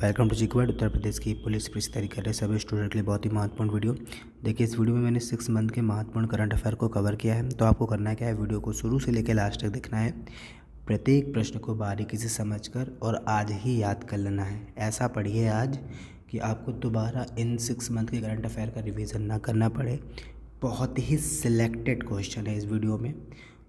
Welcome to जिक्वर्ड। Uttar Pradesh की police परीक्षा तैयारी कर रहे सभी स्टूडेंट के लिए बहुत ही महत्वपूर्ण वीडियो। देखिए, इस वीडियो में मैंने 6 मंथ के महत्वपूर्ण करंट अफेयर को कवर किया है। तो आपको करना क्या है, वीडियो को शुरू से लेकर लास्ट तक देखना है। प्रत्येक प्रश्न को बारीकी से समझकर और आज ही याद कर लेना है। ऐसा पढ़िए आज कि आपको दोबारा इन 6 मंथ के करंट अफेयर का रिविज़न ना करना पड़े। बहुत ही सिलेक्टेड क्वेश्चन है इस वीडियो में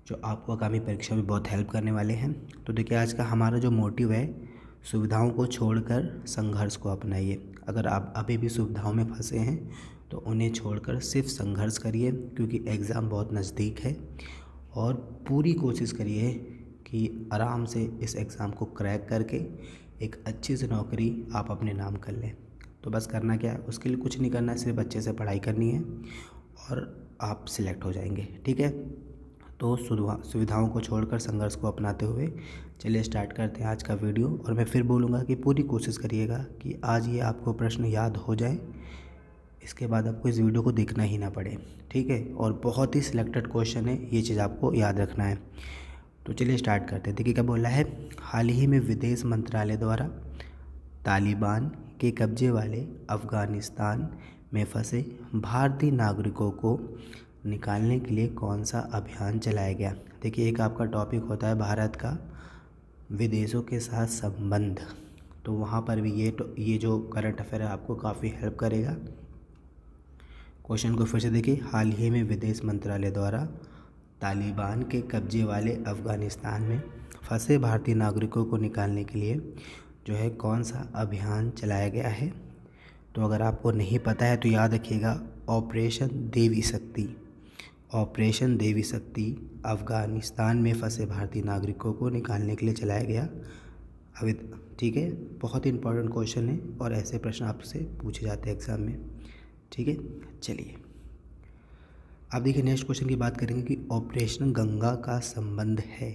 जो आपको आगामी परीक्षा में बहुत हेल्प करने वाले हैं। तो देखिए, आज का हमारा जो मोटिव है, सुविधाओं को छोड़कर संघर्ष को अपनाइए। अगर आप अभी भी सुविधाओं में फंसे हैं तो उन्हें छोड़कर सिर्फ संघर्ष करिए, क्योंकि एग्ज़ाम बहुत नज़दीक है। और पूरी कोशिश करिए कि आराम से इस एग्ज़ाम को क्रैक करके एक अच्छी सी नौकरी आप अपने नाम कर लें। तो बस करना क्या है, उसके लिए कुछ नहीं करना है, सिर्फ अच्छे से पढ़ाई करनी है और आप सिलेक्ट हो जाएंगे। ठीक है, तो सुविधाओं को छोड़कर संघर्ष को अपनाते हुए चलिए स्टार्ट करते हैं आज का वीडियो। और मैं फिर बोलूँगा कि पूरी कोशिश करिएगा कि आज ये आपको प्रश्न याद हो जाए, इसके बाद आपको इस वीडियो को देखना ही ना पड़े। ठीक है, और बहुत ही सिलेक्टेड क्वेश्चन है, ये चीज़ आपको याद रखना है। तो चलिए स्टार्ट करते हैं। देखिए क्या बोला है, हाल ही में विदेश मंत्रालय द्वारा तालिबान के कब्जे वाले अफ़गानिस्तान में फंसे भारतीय नागरिकों को निकालने के लिए कौन सा अभियान चलाया गया। देखिए, एक आपका टॉपिक होता है भारत का विदेशों के साथ संबंध, तो वहाँ पर भी ये जो करंट अफेयर है आपको काफ़ी हेल्प करेगा। क्वेश्चन को फिर से देखिए, हाल ही में विदेश मंत्रालय द्वारा तालिबान के कब्जे वाले अफ़गानिस्तान में फंसे भारतीय नागरिकों को निकालने के लिए जो है कौन सा अभियान चलाया गया है। तो अगर आपको नहीं पता है तो याद रखिएगा, ऑपरेशन देवी शक्ति। ऑपरेशन देवी शक्ति अफ़गानिस्तान में फंसे भारतीय नागरिकों को निकालने के लिए चलाया गया अभी। ठीक है, बहुत ही इंपॉर्टेंट क्वेश्चन है और ऐसे प्रश्न आपसे पूछे जाते हैं एग्ज़ाम में। ठीक है, चलिए अब देखिए नेक्स्ट क्वेश्चन की बात करेंगे कि ऑपरेशन गंगा का संबंध है।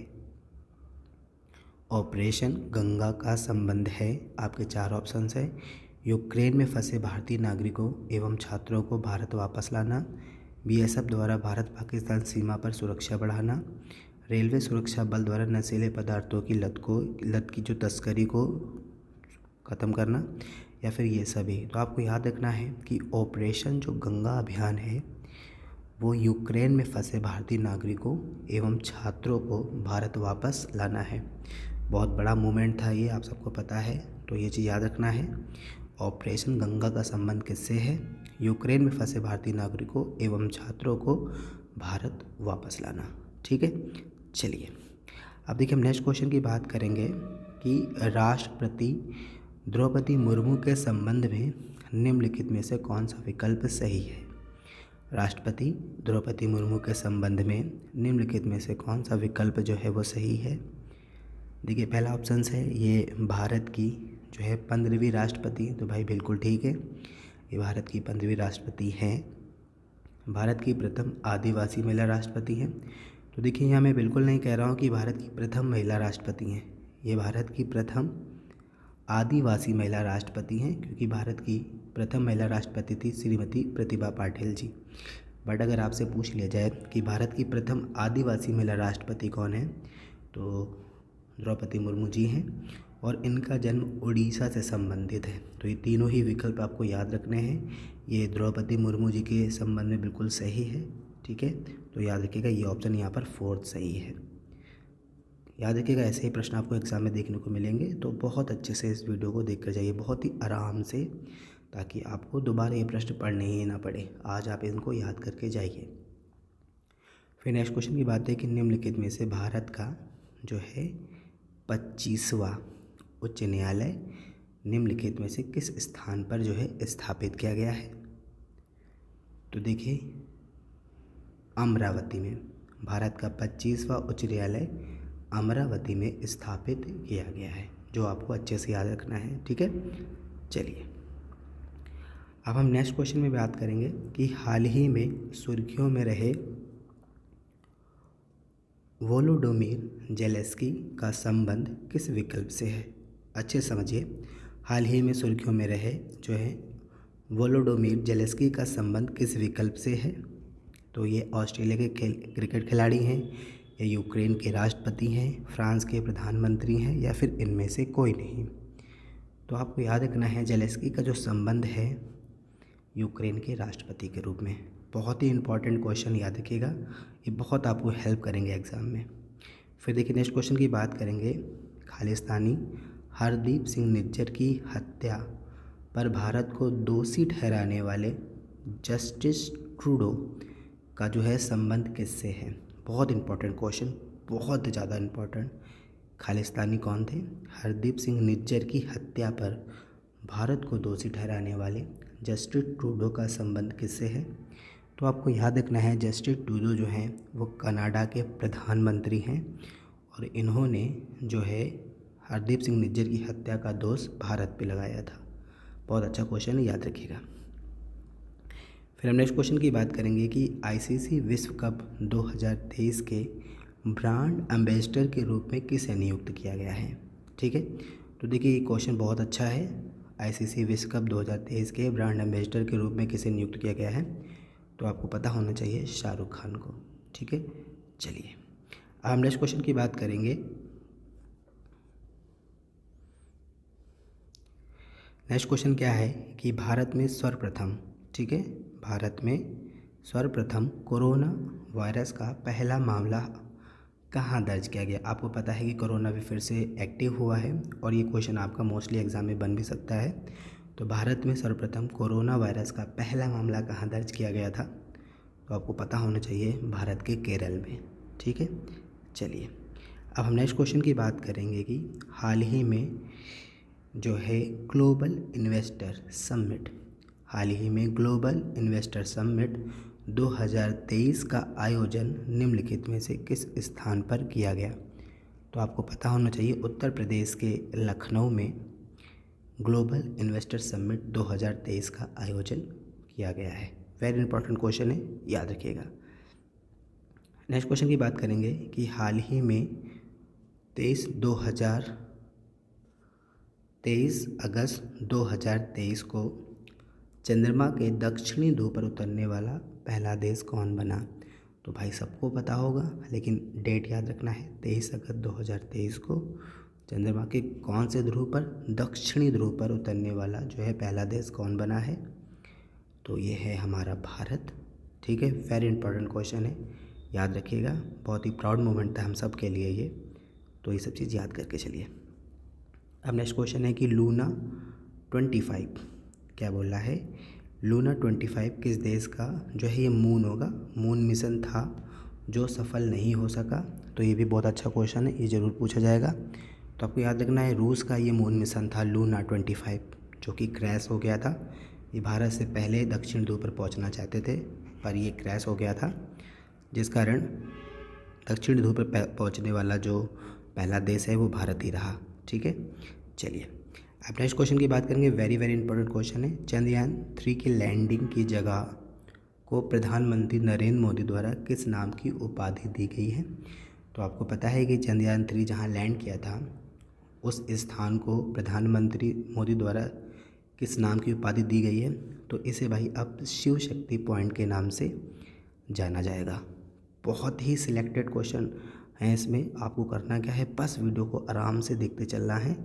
ऑपरेशन गंगा का संबंध है, आपके 4 ऑप्शंस है। यूक्रेन में फंसे भारतीय नागरिकों एवं छात्रों को भारत वापस लाना, बीएसएफ द्वारा भारत पाकिस्तान सीमा पर सुरक्षा बढ़ाना, रेलवे सुरक्षा बल द्वारा नशीले पदार्थों की लत की जो तस्करी को ख़त्म करना, या फिर ये सभी। तो आपको याद रखना है कि ऑपरेशन जो गंगा अभियान है वो यूक्रेन में फंसे भारतीय नागरिकों एवं छात्रों को भारत वापस लाना है। बहुत बड़ा मूवमेंट था ये, आप सबको पता है, तो ये चीज़ याद रखना है। ऑपरेशन गंगा का संबंध किससे है? यूक्रेन में फंसे भारतीय नागरिकों एवं छात्रों को भारत वापस लाना। ठीक है, चलिए अब देखिए हम नेक्स्ट क्वेश्चन की बात करेंगे कि राष्ट्रपति द्रौपदी मुर्मू के संबंध में निम्नलिखित में से कौन सा विकल्प सही है। राष्ट्रपति द्रौपदी मुर्मू के संबंध में निम्नलिखित में से कौन सा विकल्प जो है वो सही है। देखिए, पहला ऑप्शन है ये भारत की जो है 15वीं राष्ट्रपति, तो भाई बिल्कुल ठीक है, ये भारत की 15वीं राष्ट्रपति हैं। भारत की प्रथम आदिवासी महिला राष्ट्रपति हैं। तो देखिए, यहाँ मैं बिल्कुल नहीं कह रहा हूँ कि भारत की प्रथम महिला राष्ट्रपति हैं, ये भारत की प्रथम आदिवासी महिला राष्ट्रपति हैं, क्योंकि भारत की प्रथम महिला राष्ट्रपति थी श्रीमती प्रतिभा पाटिल जी। बट अगर आपसे पूछ लिया जाए कि भारत की प्रथम आदिवासी महिला राष्ट्रपति कौन है, तो द्रौपदी मुर्मू जी हैं, और इनका जन्म उड़ीसा से संबंधित है। तो ये तीनों ही विकल्प आपको याद रखने हैं। ये द्रौपदी मुर्मू जी के संबंध में बिल्कुल सही है। ठीक है, तो याद रखिएगा ये ऑप्शन यहाँ पर 4th सही है। याद रखिएगा, ऐसे ही प्रश्न आपको एग्ज़ाम में देखने को मिलेंगे, तो बहुत अच्छे से इस वीडियो को देख कर जाइए, बहुत ही आराम से, ताकि आपको दोबारा ये प्रश्न पढ़ने ही ना पड़े। आज आप इनको याद करके जाइए। फिर नेक्स्ट क्वेश्चन की बात है कि निम्नलिखित में से भारत का जो है 25वां उच्च न्यायालय निम्नलिखित में से किस स्थान पर जो है स्थापित किया गया है। तो देखिए, अमरावती में भारत का 25वां उच्च न्यायालय अमरावती में स्थापित किया गया है, जो आपको अच्छे से याद रखना है। ठीक है, चलिए अब हम नेक्स्ट क्वेश्चन में बात करेंगे कि हाल ही में सुर्खियों में रहे वोलोडोमिर जेलेंस्की का संबंध किस विकल्प से है। अच्छे समझिए, हाल ही में सुर्खियों में रहे जो है वोलोडोमिर जेलेंस्की का संबंध किस विकल्प से है। तो ये ऑस्ट्रेलिया के क्रिकेट खिलाड़ी हैं, या यूक्रेन के राष्ट्रपति हैं, फ्रांस के प्रधानमंत्री हैं, या फिर इनमें से कोई नहीं। तो आपको याद रखना है जेलेंस्की का जो संबंध है यूक्रेन के राष्ट्रपति के रूप में। बहुत ही इंपॉर्टेंट क्वेश्चन, याद रखिएगा, ये बहुत आपको हेल्प करेंगे एग्ज़ाम में। फिर देखिए नेक्स्ट क्वेश्चन की बात करेंगे। खालिस्तानी हरदीप सिंह निज्जर की हत्या पर भारत को दोषी ठहराने वाले जस्टिस ट्रूडो का जो है संबंध किससे है? बहुत इंपॉर्टेंट क्वेश्चन, बहुत ज़्यादा इंपॉर्टेंट। खालिस्तानी कौन थे? हरदीप सिंह निज्जर की हत्या पर भारत को दोषी ठहराने वाले जस्टिस ट्रूडो का संबंध किससे है? तो आपको याद रखना है जस्टिस ट्रूडो जो हैं वो कनाडा के प्रधानमंत्री हैं और इन्होंने जो है हरदीप सिंह निज्जर की हत्या का दोष भारत पे लगाया था। बहुत अच्छा क्वेश्चन है, याद रखिएगा। फिर हम नेक्स्ट क्वेश्चन की बात करेंगे कि आईसीसी विश्व कप 2023 के ब्रांड एम्बेसडर के रूप में किसे नियुक्त किया गया है? ठीक है, तो देखिए ये क्वेश्चन बहुत अच्छा है। आईसीसी विश्व कप 2023 के ब्रांड एम्बेसडर के रूप में किसे नियुक्त किया गया है? तो आपको पता होना चाहिए शाहरुख खान को। ठीक है, चलिए अब हम नेक्स्ट क्वेश्चन की बात करेंगे। नेक्स्ट क्वेश्चन क्या है कि भारत में सर्वप्रथम, ठीक है, भारत में सर्वप्रथम कोरोना वायरस का पहला मामला कहाँ दर्ज किया गया? आपको पता है कि कोरोना भी फिर से एक्टिव हुआ है और ये क्वेश्चन आपका मोस्टली एग्जाम में बन भी सकता है। तो भारत में सर्वप्रथम कोरोना वायरस का पहला मामला कहाँ दर्ज किया गया था? तो आपको पता होना चाहिए भारत के केरल में। ठीक है, चलिए अब हम नेक्स्ट क्वेश्चन की बात करेंगे कि हाल ही में जो है ग्लोबल इन्वेस्टर समिट, हाल ही में ग्लोबल इन्वेस्टर समिट 2023 का आयोजन निम्नलिखित में से किस स्थान पर किया गया? तो आपको पता होना चाहिए उत्तर प्रदेश के लखनऊ में ग्लोबल इन्वेस्टर समिट 2023 का आयोजन किया गया है। वेरी इंपॉर्टेंट क्वेश्चन है, याद रखिएगा। नेक्स्ट क्वेश्चन की बात करेंगे कि हाल ही में 23 अगस्त 2023 को चंद्रमा के दक्षिणी ध्रुव पर उतरने वाला पहला देश कौन बना? तो भाई सबको पता होगा, लेकिन डेट याद रखना है। 23 अगस्त 2023 को चंद्रमा के कौन से ध्रुव पर, दक्षिणी ध्रुव पर उतरने वाला जो है पहला देश कौन बना है? तो ये है हमारा भारत। ठीक है, वेरी इंपॉर्टेंट क्वेश्चन है, याद रखिएगा। बहुत ही प्राउड मोमेंट था हम सब के लिए ये, तो ये सब चीज़ याद करके चलिए। अब नेक्स्ट क्वेश्चन है कि लूना 25 क्या बोल रहा है? लूना 25 किस देश का जो है ये मून होगा, मून मिशन था जो सफल नहीं हो सका? तो ये भी बहुत अच्छा क्वेश्चन है, ये ज़रूर पूछा जाएगा। तो आपको याद रखना है रूस का ये मून मिशन था लूना 25, जो कि क्रैश हो गया था। ये भारत से पहले दक्षिण ध्रुव पर पहुंचना चाहते थे पर ये क्रैश हो गया था, जिस कारण दक्षिण ध्रुव पर पहुंचने वाला जो पहला देश है वो भारत ही रहा। ठीक है, चलिए अब नेक्स्ट क्वेश्चन की बात करेंगे। वेरी वेरी इंपॉर्टेंट क्वेश्चन है। चंद्रयान 3 की लैंडिंग की जगह को प्रधानमंत्री नरेंद्र मोदी द्वारा किस नाम की उपाधि दी गई है? तो आपको पता है कि चंद्रयान 3 जहां लैंड किया था उस स्थान को प्रधानमंत्री मोदी द्वारा किस नाम की उपाधि दी गई है? तो इसे भाई अब शिव शक्ति पॉइंट के नाम से जाना जाएगा। बहुत ही सिलेक्टेड क्वेश्चन हैं, इसमें आपको करना क्या है, बस वीडियो को आराम से देखते चलना है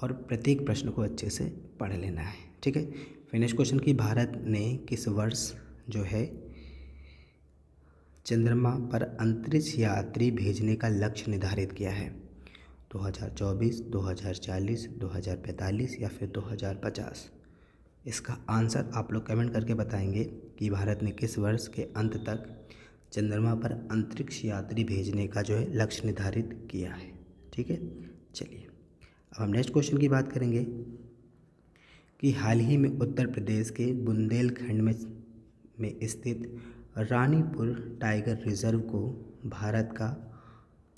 और प्रत्येक प्रश्न को अच्छे से पढ़ लेना है। ठीक है, फिर नेक्स्ट क्वेश्चन की भारत ने किस वर्ष जो है चंद्रमा पर अंतरिक्ष यात्री भेजने का लक्ष्य निर्धारित किया है? 2024, 2040, 2045 या फिर 2050? इसका आंसर आप लोग कमेंट करके बताएंगे कि भारत ने किस वर्ष के अंत तक चंद्रमा पर अंतरिक्ष यात्री भेजने का जो है लक्ष्य निर्धारित किया है। ठीक है, चलिए अब हम नेक्स्ट क्वेश्चन की बात करेंगे कि हाल ही में उत्तर प्रदेश के बुंदेलखंड में स्थित रानीपुर टाइगर रिजर्व को भारत का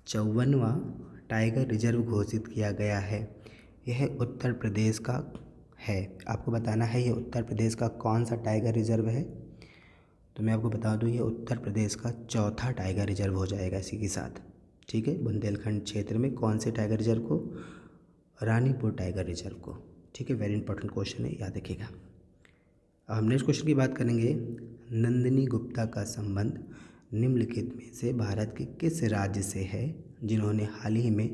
54वां टाइगर रिजर्व घोषित किया गया है। यह उत्तर प्रदेश का है। आपको बताना है ये उत्तर प्रदेश का कौन सा टाइगर रिजर्व है? तो मैं आपको बता दूं ये उत्तर प्रदेश का चौथा टाइगर रिजर्व हो जाएगा इसी के साथ। ठीक है, बुंदेलखंड क्षेत्र में कौन से टाइगर रिजर्व को? रानीपुर टाइगर रिजर्व को। ठीक है, वेरी इंपॉर्टेंट क्वेश्चन है, याद रखिएगा। अब हम नेक्स्ट क्वेश्चन की बात करेंगे। नंदिनी गुप्ता का संबंध निम्नलिखित में से भारत के किस राज्य से है जिन्होंने हाल ही में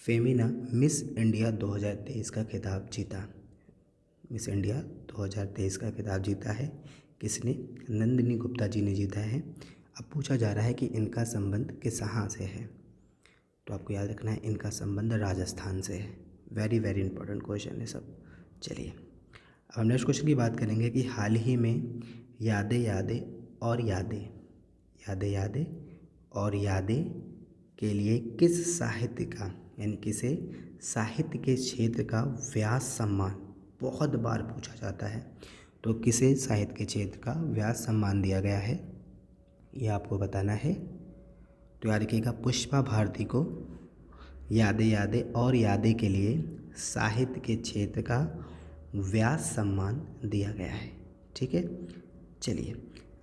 फेमिना मिस इंडिया 2023 का खिताब जीता। मिस इंडिया 2023 का खिताब जीता है किसने? नंदिनी गुप्ता जी ने जीता है। अब पूछा जा रहा है कि इनका संबंध किस कहाँ से है, तो आपको याद रखना है इनका संबंध राजस्थान से है। वेरी वेरी इंपॉर्टेंट क्वेश्चन है सब। चलिए अब हम नेक्स्ट क्वेश्चन की बात करेंगे कि हाल ही में यादें यादें और यादें यादें यादें और यादें के लिए किस साहित्य का यानी किसे साहित्य के क्षेत्र का व्यास सम्मान, बहुत बार पूछा जाता है, तो किसे साहित्य के क्षेत्र का व्यास सम्मान दिया गया है ये आपको बताना है। तो याद रखिएगा पुष्पा भारती को यादें यादें और यादें के लिए साहित्य के क्षेत्र का व्यास सम्मान दिया गया है। ठीक है, चलिए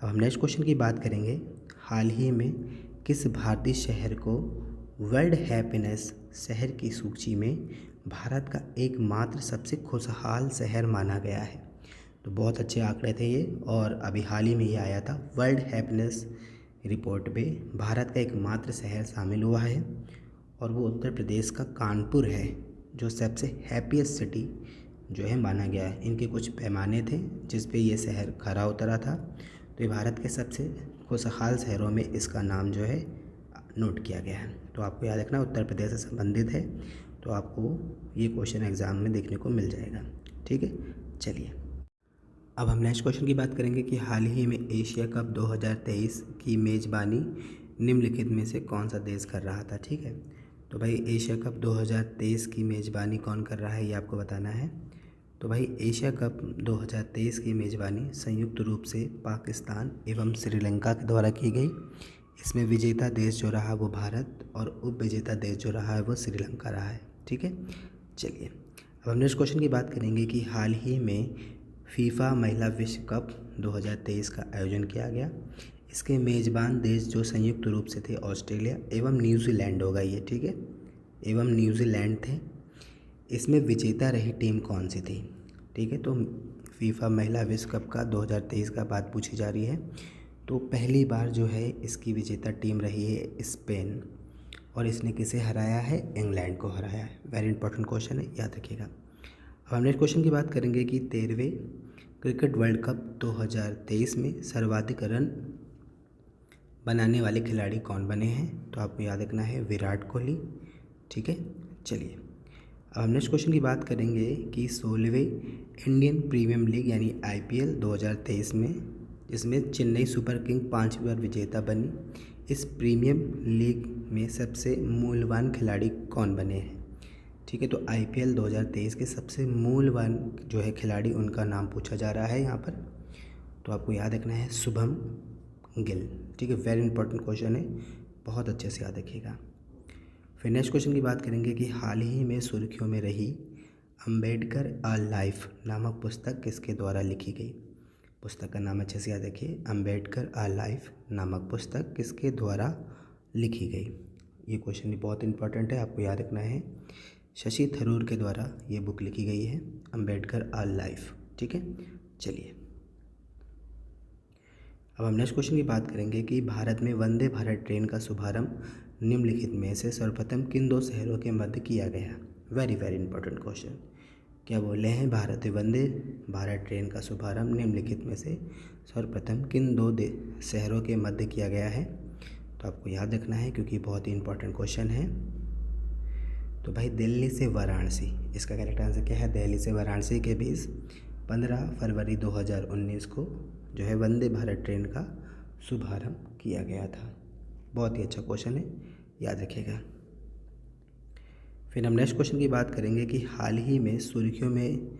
अब हम नेक्स्ट क्वेश्चन की बात करेंगे। हाल ही में किस भारतीय शहर को वर्ल्ड हैप्पीनेस शहर की सूची में भारत का एकमात्र सबसे खुशहाल शहर माना गया है? तो बहुत अच्छे आंकड़े थे ये, और अभी हाल ही में ये आया था वर्ल्ड हैप्पीनेस रिपोर्ट पे भारत का एकमात्र शहर शामिल हुआ है, और वो उत्तर प्रदेश का कानपुर है जो सबसे हैप्पीएस्ट सिटी जो है माना गया है। इनके कुछ पैमाने थे जिस पे ये शहर खरा उतरा था, तो ये भारत के सबसे खुशहाल शहरों में इसका नाम जो है नोट किया गया है। तो आपको याद रखना उत्तर प्रदेश से संबंधित है, तो आपको ये क्वेश्चन एग्ज़ाम में देखने को मिल जाएगा। ठीक है, चलिए अब हम नेक्स्ट क्वेश्चन की बात करेंगे कि हाल ही में एशिया कप 2023 की मेज़बानी निम्नलिखित में से कौन सा देश कर रहा था? ठीक है, तो भाई एशिया कप 2023 की मेज़बानी कौन कर रहा है ये आपको बताना है। तो भाई एशिया कप 2023 की मेज़बानी संयुक्त रूप से पाकिस्तान एवं श्रीलंका के द्वारा की गई। इसमें विजेता देश जो रहा वो भारत और उप विजेता देश जो रहा है वो श्रीलंका रहा है। ठीक है, चलिए अब हम नेक्स्ट क्वेश्चन की बात करेंगे कि हाल ही में फीफा महिला विश्व कप 2023 का आयोजन किया गया। इसके मेज़बान देश जो संयुक्त रूप से थे ऑस्ट्रेलिया एवं न्यूजीलैंड होगा ये। ठीक है, एवं न्यूजीलैंड थे। इसमें विजेता रही टीम कौन सी थी? ठीक है, तो फीफा महिला विश्व कप का 2023 का बात पूछी जा रही है। तो पहली बार जो है इसकी विजेता टीम रही है स्पेन, और इसने किसे हराया है? इंग्लैंड को हराया है। वेरी इंपॉर्टेंट क्वेश्चन है, याद रखिएगा। अब हम नेक्स्ट क्वेश्चन की बात करेंगे कि 13वें क्रिकेट वर्ल्ड कप 2023 में सर्वाधिक रन बनाने वाले खिलाड़ी कौन बने हैं? तो आपको याद रखना है विराट कोहली। ठीक है, चलिए अब हम नेक्स्ट क्वेश्चन की बात करेंगे कि 16वें इंडियन प्रीमियर लीग यानी IPL 2023 में जिसमें चेन्नई सुपर किंग 5 बार विजेता बनी, इस प्रीमियम लीग में सबसे मूल्यवान खिलाड़ी कौन बने हैं? ठीक है, तो IPL 2023 के सबसे मूल्यवान जो है खिलाड़ी उनका नाम पूछा जा रहा है यहाँ पर। तो आपको याद रखना है शुभम गिल। ठीक है, वेरी इंपॉर्टेंट क्वेश्चन है, बहुत अच्छे से याद रखिएगा। फिर नेक्स्ट क्वेश्चन की बात करेंगे कि हाल ही में सुर्खियों में रही अम्बेडकर अ लाइफ नामक पुस्तक किसके द्वारा लिखी गई? पुस्तक का नाम अच्छे से याद रखिए, अम्बेडकर अ लाइफ नामक पुस्तक किसके द्वारा लिखी गई? ये क्वेश्चन भी बहुत इंपॉर्टेंट है, आपको याद रखना है शशि थरूर के द्वारा ये बुक लिखी गई है अम्बेडकर अ लाइफ। ठीक है, चलिए अब हम नेक्स्ट क्वेश्चन की बात करेंगे कि भारत में वंदे भारत ट्रेन का शुभारंभ निम्नलिखित में से सर्वप्रथम किन 2 शहरों के मध्य किया गया? Very very important question. क्या बोले हैं? भारत वंदे भारत ट्रेन का शुभारंभ निम्नलिखित में से सर्वप्रथम किन 2 शहरों के मध्य किया गया है? तो आपको याद रखना है क्योंकि बहुत ही इंपॉर्टेंट क्वेश्चन है। तो भाई दिल्ली से वाराणसी, इसका करेक्ट आंसर क्या है? दिल्ली से वाराणसी के बीच 15 फरवरी 2019 को जो है वंदे भारत ट्रेन का शुभारंभ किया गया था। बहुत ही अच्छा क्वेश्चन है, याद रखिएगा। फिर हम नेक्स्ट क्वेश्चन की बात करेंगे कि हाल ही में सुर्खियों में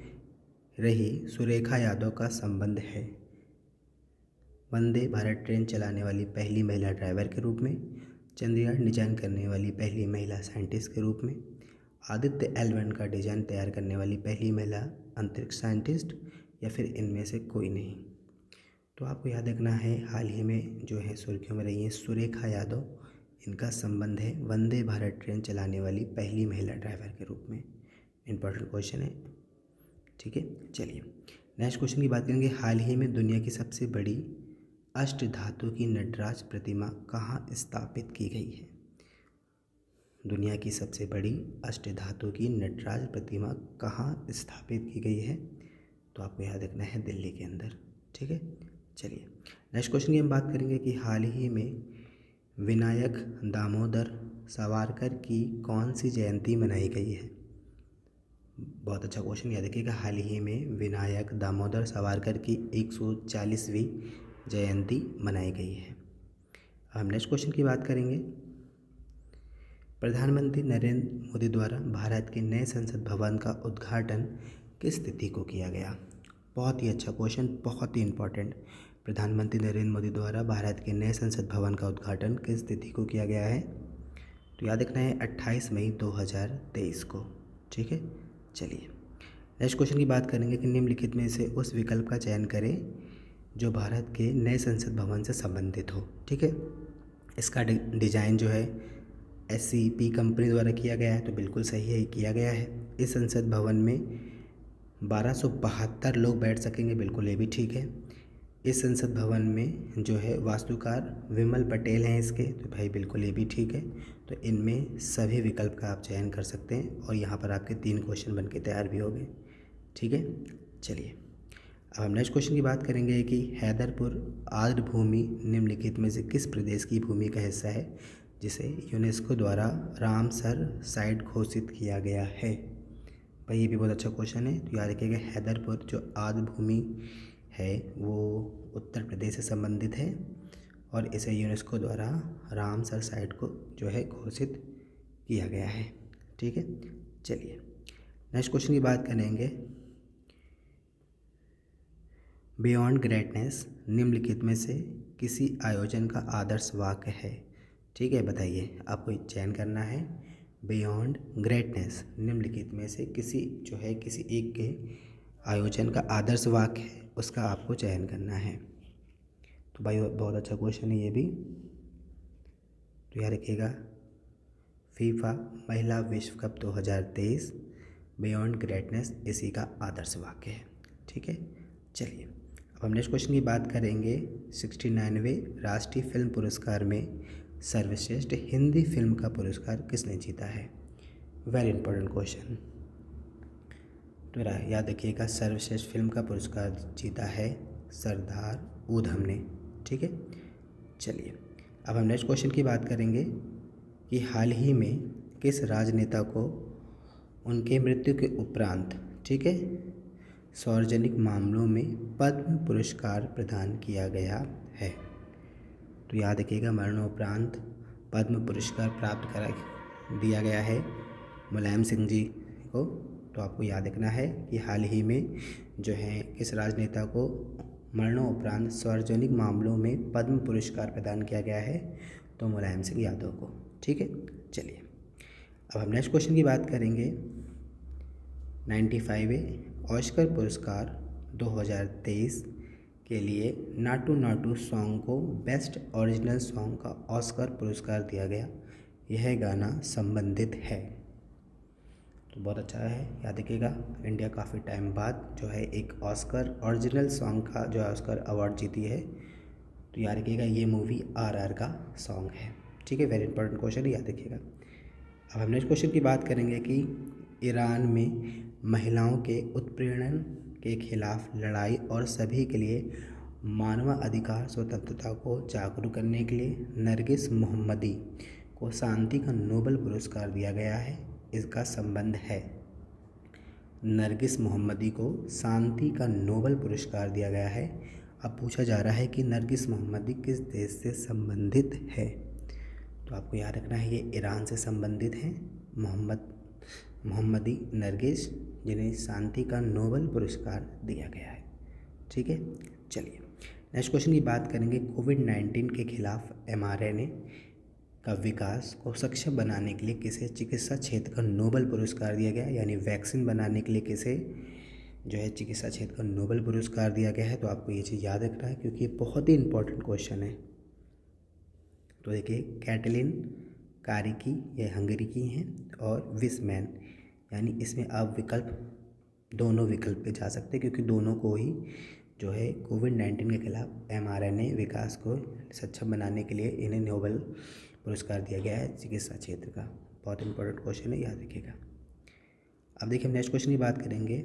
रही सुरेखा यादव का संबंध है वंदे भारत ट्रेन चलाने वाली पहली महिला ड्राइवर के रूप में, चंद्रयान डिजाइन करने वाली पहली महिला साइंटिस्ट के रूप में, आदित्य L1 का डिज़ाइन तैयार करने वाली पहली महिला अंतरिक्ष साइंटिस्ट, या फिर इनमें से कोई नहीं? तो आपको याद रखना है हाल ही में जो है सुर्खियों में रही है सुरेखा यादव, इनका संबंध है वंदे भारत ट्रेन चलाने वाली पहली महिला ड्राइवर के रूप में। इंपॉर्टेंट क्वेश्चन है। ठीक है, चलिए नेक्स्ट क्वेश्चन की बात करेंगे। हाल ही में दुनिया की सबसे बड़ी अष्टधातु की नटराज प्रतिमा कहाँ स्थापित की गई है? दुनिया की सबसे बड़ी अष्टधातु की नटराज प्रतिमा कहाँ स्थापित की गई है? तो आपको याद रखना है दिल्ली के अंदर। ठीक है, चलिए नेक्स्ट क्वेश्चन की हम बात करेंगे कि हाल ही में विनायक दामोदर सावरकर की कौन सी जयंती मनाई गई है? बहुत अच्छा क्वेश्चन, याद रखिएगा। हाल ही में विनायक दामोदर सावरकर की 140वीं जयंती मनाई गई है। हम नेक्स्ट क्वेश्चन की बात करेंगे। प्रधानमंत्री नरेंद्र मोदी द्वारा भारत के नए संसद भवन का उद्घाटन किस तिथि को किया गया? बहुत ही अच्छा क्वेश्चन, बहुत ही इम्पोर्टेंट। प्रधानमंत्री नरेंद्र मोदी द्वारा भारत के नए संसद भवन का उद्घाटन किस तिथि को किया गया है? तो याद रखना है 28 मई 2023 को। ठीक है, चलिए नेक्स्ट क्वेश्चन की बात करेंगे कि निम्नलिखित में से उस विकल्प का चयन करें जो भारत के नए संसद भवन से संबंधित हो। ठीक है, इसका डिज़ाइन जो है SCP कंपनी द्वारा किया गया है, तो बिल्कुल सही है, किया गया है। इस संसद भवन में 1272 लोग बैठ सकेंगे, बिल्कुल ये भी ठीक है। इस संसद भवन में जो है वास्तुकार विमल पटेल हैं इसके, तो भाई बिल्कुल ये भी ठीक है। तो इनमें सभी विकल्प का आप चयन कर सकते हैं और यहाँ पर आपके 3 क्वेश्चन बनके तैयार भी हो गए। ठीक है, चलिए अब हम नेक्स्ट क्वेश्चन की बात करेंगे कि हैदरपुर आर्द्रभूमि निम्नलिखित में से किस प्रदेश की भूमि का हिस्सा है जिसे यूनेस्को द्वारा रामसर साइट घोषित किया गया है? भाई ये भी बहुत अच्छा क्वेश्चन है, तो याद रखिएगा हैदरपुर जो आर्द्रभूमि है वो उत्तर प्रदेश से संबंधित है और इसे यूनेस्को द्वारा रामसर साइट को जो है घोषित किया गया है। ठीक है, चलिए नेक्स्ट क्वेश्चन की बात करेंगे। बियॉन्ड ग्रेटनेस निम्नलिखित में से किसी आयोजन का आदर्श वाक्य है? ठीक है, बताइए, आपको चयन करना है। बियॉन्ड ग्रेटनेस निम्नलिखित में से किसी एक के आयोजन का आदर्श वाक्य है, उसका आपको चयन करना है। तो भाई बहुत अच्छा क्वेश्चन है ये भी, तो याद रखिएगा। फीफा महिला विश्व कप 2023 बियॉन्ड ग्रेटनेस इसी का आदर्श वाक्य है। ठीक है, चलिए अब हम नेक्स्ट क्वेश्चन की बात करेंगे। 69वें राष्ट्रीय फिल्म पुरस्कार में सर्वश्रेष्ठ हिंदी फिल्म का पुरस्कार किसने जीता है? वेरी इंपॉर्टेंट क्वेश्चन, तो याद रखिएगा सर्वश्रेष्ठ फिल्म का पुरस्कार जीता है सरदार ऊधम ने। ठीक है, चलिए अब हम नेक्स्ट क्वेश्चन की बात करेंगे कि हाल ही में किस राजनेता को उनके मृत्यु के उपरांत, ठीक है, सार्वजनिक मामलों में पद्म पुरस्कार प्रदान किया गया है? तो याद रखिएगा मरणोपरांत पद्म पुरस्कार प्राप्त करा दिया गया है मुलायम सिंह जी को। तो आपको याद रखना है कि हाल ही में जो है किस राजनेता को मरणोपरांत सार्वजनिक मामलों में पद्म पुरस्कार प्रदान किया गया है? तो मुलायम सिंह यादव को। ठीक है, चलिए अब हम नेक्स्ट क्वेश्चन की बात करेंगे। 95वें ऑस्कर पुरस्कार 2023 के लिए नाटू नाटू सॉन्ग को बेस्ट ओरिजिनल सॉन्ग का ऑस्कर पुरस्कार दिया गया। यह गाना संबंधित है? तो बहुत अच्छा है, याद रखिएगा। इंडिया काफ़ी टाइम बाद जो है एक ऑस्कर ओरिजिनल सॉन्ग का जो ऑस्कर अवार्ड जीती है। तो याद रखिएगा ये मूवी RR का सॉन्ग है। ठीक है, वेरी इंपॉर्टेंट क्वेश्चन है, याद रखिएगा। अब हम नेक्स्ट क्वेश्चन की बात करेंगे कि ईरान में महिलाओं के उत्पीड़न के खिलाफ लड़ाई और सभी के लिए मानवाधिकार स्वतंत्रता को जागरूक करने के लिए नरगिस मोहम्मदी को शांति का नोबेल पुरस्कार दिया गया है। इसका संबंध है? नरगिस मोहम्मदी को शांति का नोबेल पुरस्कार दिया गया है। अब पूछा जा रहा है कि नरगिस मोहम्मदी किस देश से संबंधित है? तो आपको याद रखना है ये ईरान से संबंधित हैं मोहम्मदी नरगिस, जिन्हें शांति का नोबेल पुरस्कार दिया गया है। ठीक है, चलिए नेक्स्ट क्वेश्चन की बात करेंगे। कोविड-19 के खिलाफ mRNA का विकास को सक्षम बनाने के लिए किसे चिकित्सा क्षेत्र का नोबेल पुरस्कार दिया गया? यानी वैक्सीन बनाने के लिए किसे जो है चिकित्सा क्षेत्र का नोबेल पुरस्कार दिया गया है? तो आपको ये चीज़ याद रखना है क्योंकि ये बहुत ही इंपॉर्टेंट क्वेश्चन है। तो देखिए कैटलिन कारिकी ये हंगरी की हैं और विसमैन, यानी इसमें आप दोनों विकल्प पे जा सकते हैं क्योंकि दोनों को ही जो है कोविड-19 के खिलाफ mRNA विकास को सक्षम बनाने के लिए इन्हें नोबेल पुरस्कार दिया गया है चिकित्सा क्षेत्र का। बहुत इंपॉर्टेंट क्वेश्चन है, याद रखिएगा। अब देखिए हम नेक्स्ट क्वेश्चन की बात करेंगे।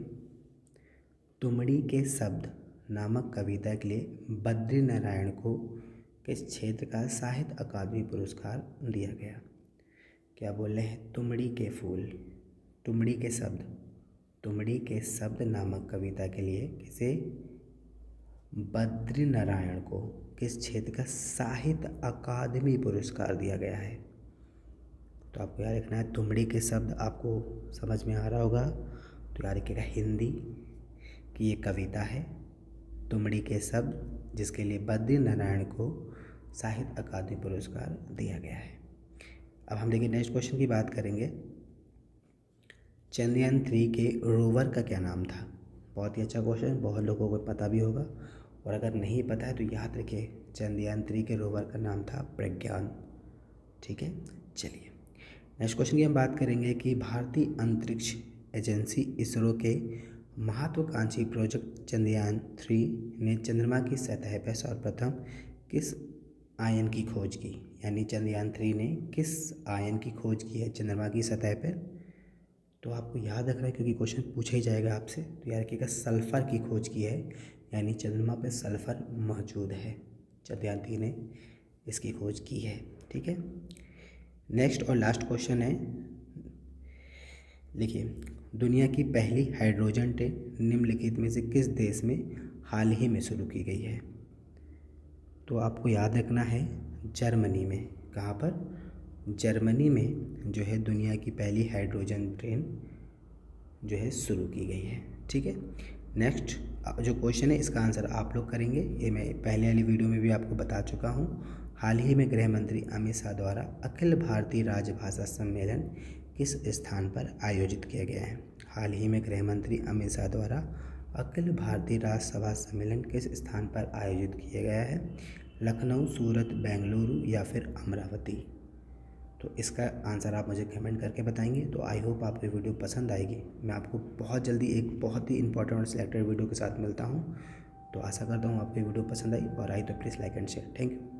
तुमड़ी के शब्द नामक कविता के लिए बद्री नारायण को किस क्षेत्र का साहित्य अकादमी पुरस्कार दिया गया? क्या बोल रहे हैं? तुमड़ी के फूल, तुमड़ी के शब्द, तुमड़ी के शब्द नामक कविता के लिए किसे बद्री नारायण को किस क्षेत्र का साहित्य अकादमी पुरस्कार दिया गया है? तो आपको याद रखना है, तुमड़ी के शब्द आपको समझ में आ रहा होगा तो याद रखिएगा हिंदी की ये कविता है तुमड़ी के शब्द, जिसके लिए बद्री नारायण को साहित्य अकादमी पुरस्कार दिया गया है। अब हम देखिए नेक्स्ट क्वेश्चन की बात करेंगे। चंद्रयान 3 के रोवर का क्या नाम था? बहुत ही अच्छा क्वेश्चन, बहुत लोगों को पता भी होगा, और अगर नहीं पता है तो याद रखिए चंद्रयान 3 के रोवर का नाम था प्रज्ञान। ठीक है, चलिए नेक्स्ट क्वेश्चन की हम बात करेंगे कि भारतीय अंतरिक्ष एजेंसी इसरो के महत्वाकांक्षी प्रोजेक्ट चंद्रयान 3 ने चंद्रमा की सतह पर सर्वप्रथम किस आयन की खोज की? यानी चंद्रयान 3 ने किस आयन की खोज की है चंद्रमा की सतह पर? तो आपको याद रखना है क्योंकि क्वेश्चन पूछा ही जाएगा आपसे, तो याद रखिएगा सल्फर की खोज की है, यानी चंद्रमा पर सल्फर मौजूद है, चंद्रयान 3 ने इसकी खोज की है। ठीक है, नेक्स्ट और लास्ट क्वेश्चन है, लिखिए दुनिया की पहली हाइड्रोजन ट्रेन निम्नलिखित में से किस देश में हाल ही में शुरू की गई है? तो आपको याद रखना है जर्मनी में। कहाँ पर? जर्मनी में जो है दुनिया की पहली हाइड्रोजन ट्रेन जो है शुरू की गई है। ठीक है, नेक्स्ट जो क्वेश्चन है इसका आंसर आप लोग करेंगे, ये मैं पहले वाली वीडियो में भी आपको बता चुका हूँ। हाल ही में गृह मंत्री अमित शाह द्वारा अखिल भारतीय राजभाषा सम्मेलन किस स्थान पर आयोजित किया गया है? हाल ही में गृह मंत्री अमित शाह द्वारा अखिल भारतीय राजसभा सम्मेलन किस स्थान पर आयोजित किया गया है? लखनऊ, सूरत, बेंगलुरु या फिर अमरावती? तो इसका आंसर आप मुझे कमेंट करके बताएंगे। तो आई होप आपको वीडियो पसंद आएगी। मैं आपको बहुत जल्दी एक बहुत ही इंपॉर्टेंट और सिलेक्टेड वीडियो के साथ मिलता हूँ। तो आशा करता हूँ आपको वीडियो पसंद आई, और आई तो please like and share. Thank you.